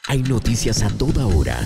Hay noticias a toda hora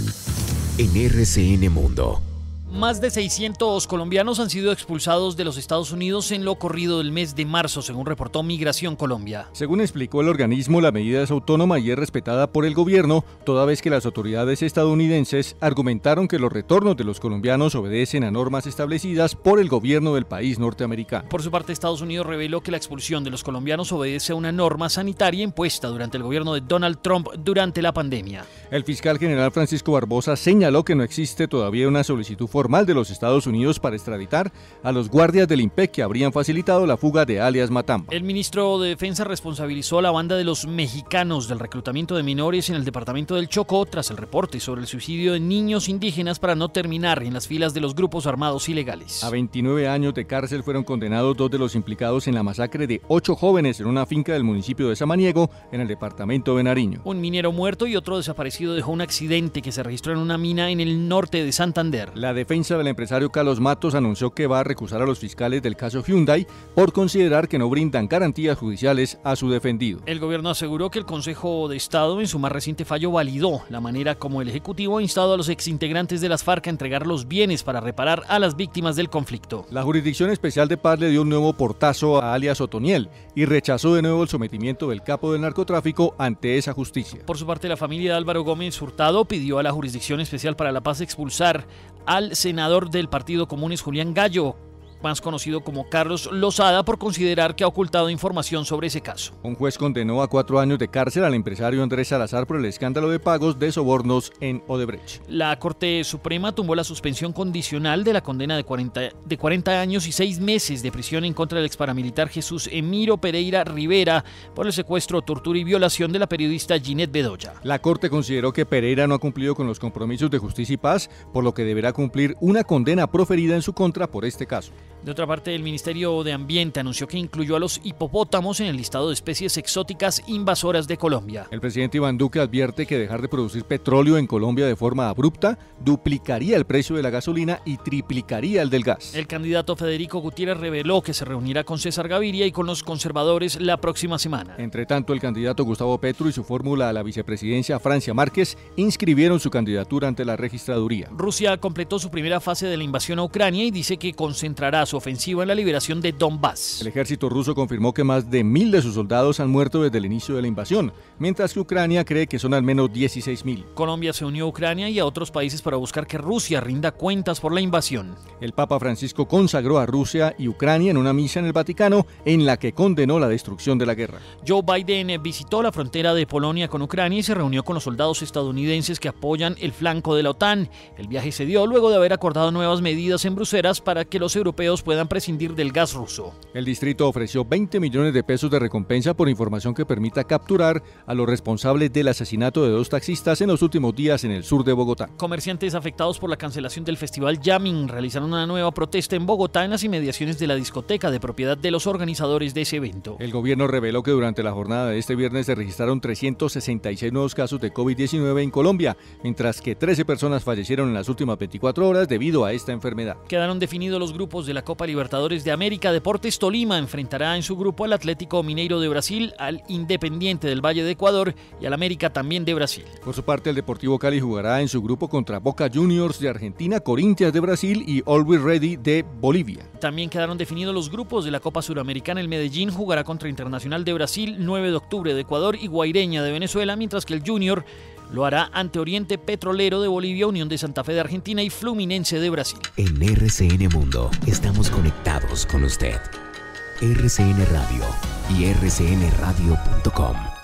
en RCN Mundo. Más de 600 colombianos han sido expulsados de los Estados Unidos en lo corrido del mes de marzo, según reportó Migración Colombia. Según explicó el organismo, la medida es autónoma y es respetada por el gobierno, toda vez que las autoridades estadounidenses argumentaron que los retornos de los colombianos obedecen a normas establecidas por el gobierno del país norteamericano. Por su parte, Estados Unidos reveló que la expulsión de los colombianos obedece a una norma sanitaria impuesta durante el gobierno de Donald Trump durante la pandemia. El fiscal general Francisco Barbosa señaló que no existe todavía una solicitud formal de los Estados Unidos para extraditar a los guardias del IMPEC que habrían facilitado la fuga de alias Matamba. El ministro de Defensa responsabilizó a la banda de los mexicanos del reclutamiento de menores en el departamento del Chocó tras el reporte sobre el suicidio de niños indígenas para no terminar en las filas de los grupos armados ilegales. A 29 años de cárcel fueron condenados 2 de los implicados en la masacre de 8 jóvenes en una finca del municipio de Samaniego, en el departamento de Nariño. Un minero muerto y otro desaparecido dejó un accidente que se registró en una mina en el norte de Santander. La defensa del empresario Carlos Matos anunció que va a recusar a los fiscales del caso Hyundai por considerar que no brindan garantías judiciales a su defendido. El gobierno aseguró que el Consejo de Estado en su más reciente fallo validó la manera como el Ejecutivo ha instado a los exintegrantes de las FARC a entregar los bienes para reparar a las víctimas del conflicto. La Jurisdicción Especial de Paz le dio un nuevo portazo a alias Otoniel y rechazó de nuevo el sometimiento del capo del narcotráfico ante esa justicia. Por su parte, la familia de Álvaro Gómez Hurtado pidió a la Jurisdicción Especial para la Paz expulsar al senador del Partido Comunes Julián Gallo, más conocido como Carlos Lozada, por considerar que ha ocultado información sobre ese caso. Un juez condenó a 4 años de cárcel al empresario Andrés Salazar por el escándalo de pagos de sobornos en Odebrecht. La Corte Suprema tumbó la suspensión condicional de la condena de 40 años y 6 meses de prisión en contra del exparamilitar Jesús Emiro Pereira Rivera por el secuestro, tortura y violación de la periodista Ginette Bedoya. La Corte consideró que Pereira no ha cumplido con los compromisos de justicia y paz, por lo que deberá cumplir una condena proferida en su contra por este caso. De otra parte, el Ministerio de Ambiente anunció que incluyó a los hipopótamos en el listado de especies exóticas invasoras de Colombia. El presidente Iván Duque advierte que dejar de producir petróleo en Colombia de forma abrupta duplicaría el precio de la gasolina y triplicaría el del gas. El candidato Federico Gutiérrez reveló que se reunirá con César Gaviria y con los conservadores la próxima semana. Entre tanto, el candidato Gustavo Petro y su fórmula a la vicepresidencia Francia Márquez inscribieron su candidatura ante la registraduría. Rusia completó su primera fase de la invasión a Ucrania y dice que concentrará su ofensiva en la liberación de Donbass. El ejército ruso confirmó que más de 1.000 de sus soldados han muerto desde el inicio de la invasión, mientras que Ucrania cree que son al menos 16.000. Colombia se unió a Ucrania y a otros países para buscar que Rusia rinda cuentas por la invasión. El Papa Francisco consagró a Rusia y Ucrania en una misa en el Vaticano en la que condenó la destrucción de la guerra. Joe Biden visitó la frontera de Polonia con Ucrania y se reunió con los soldados estadounidenses que apoyan el flanco de la OTAN. El viaje se dio luego de haber acordado nuevas medidas en Bruselas para que los europeos puedan prescindir del gas ruso. El distrito ofreció 20 millones de pesos de recompensa por información que permita capturar a los responsables del asesinato de 2 taxistas en los últimos días en el sur de Bogotá. Comerciantes afectados por la cancelación del festival Jamming realizaron una nueva protesta en Bogotá en las inmediaciones de la discoteca de propiedad de los organizadores de ese evento. El gobierno reveló que durante la jornada de este viernes se registraron 366 nuevos casos de COVID-19 en Colombia, mientras que 13 personas fallecieron en las últimas 24 horas debido a esta enfermedad. Quedaron definidos los grupos de la Copa Libertadores de América. Deportes Tolima enfrentará en su grupo al Atlético Mineiro de Brasil, al Independiente del Valle de Ecuador y al América también de Brasil. Por su parte, el Deportivo Cali jugará en su grupo contra Boca Juniors de Argentina, Corinthians de Brasil y Always Ready de Bolivia. También quedaron definidos los grupos de la Copa Suramericana. El Medellín jugará contra Internacional de Brasil, 9 de octubre de Ecuador y Guaireña de Venezuela, mientras que el Junior lo hará ante Oriente Petrolero de Bolivia, Unión de Santa Fe de Argentina y Fluminense de Brasil. En RCN Mundo estamos conectados con usted. RCN Radio y rcnradio.com.